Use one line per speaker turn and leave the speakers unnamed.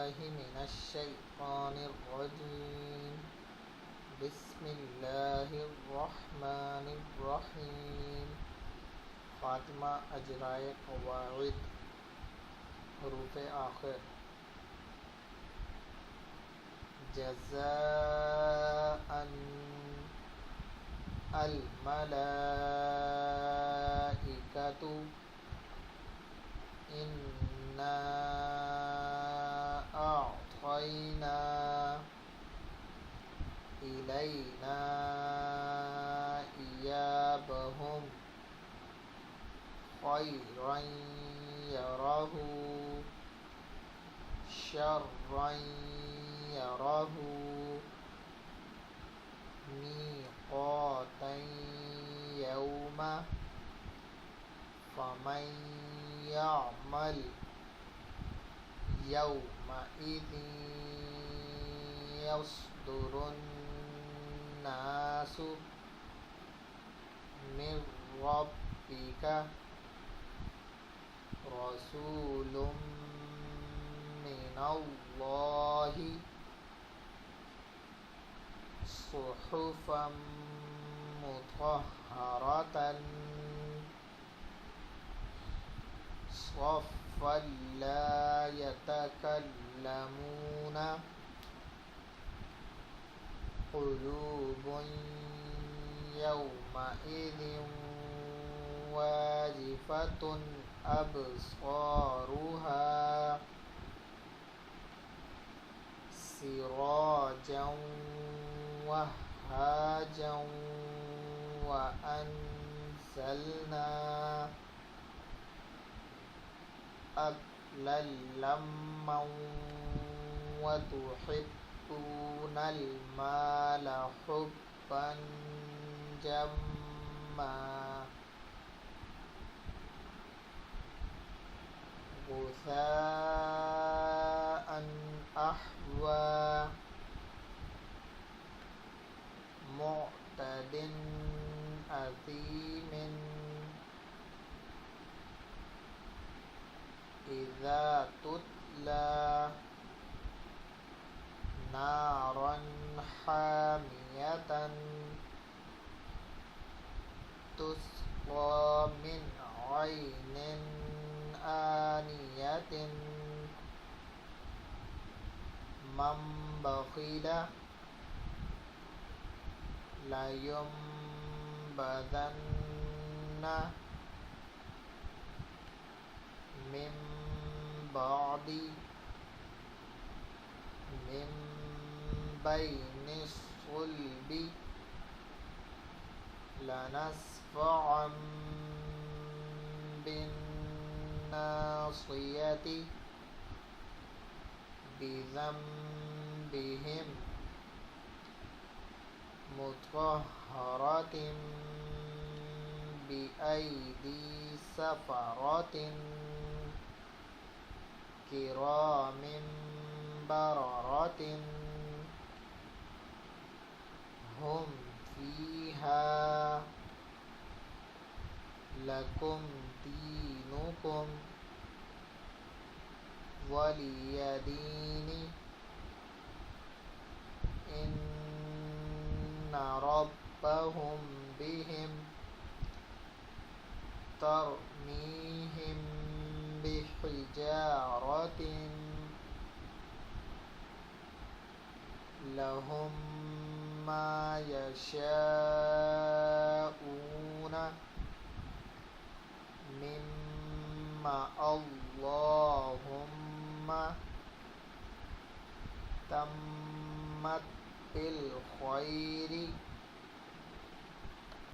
बिल्लाहि मिनश्शैतानिर्रजीम बिस्मिल्लाहिर्रहमानिर्रहीम फ़ातिमा अजराए क़वाइद हरूफ़ आखिर जज़ाअन अल मलाइकतु इन्ना अअतैना इलैना इयाबहुम खैरन यरहु शर्रन यरहु मीक़ातन यौमा फमन यअमल यौमइज़िन यस्दुरुन्नासु मिन रब्बिका रसूलुम मिनल्लाहि सुहुफ़न मुतहहरतन सफ़्फ़न ला यतकल्लमून क़ुलूबुन यौमइज़िन वाजिफ़तुन अबसारुहा सिराजन वहाजन वअन्ज़लना लम्मन वतुहिब्बूनल माल हुब्बन जम्मा गुसाअन अहवा मुअतदिन अज़ीमिन इज़ा तुतला नारन हामियतन तुस्क़ा मिन ऐनिन आनियतिन मन बख़िला लयुंबज़न्ना मिन बैनि सुल्बि लनस्फ़अन बिन्नासियति बिज़ंबिहिम मुतहहरतिन बिअयदी सफ़रतिन किरामिन बररतिन हुम फ़ीहा लकुम दीनुकुम वलिय दीनि इन्ना रब्बहुम बिहिम तरमीहिम बिहिजारतिन लहुम मा यशाऊन मिम्मा अल्लाहुम्मा तम्मत बिल खैरि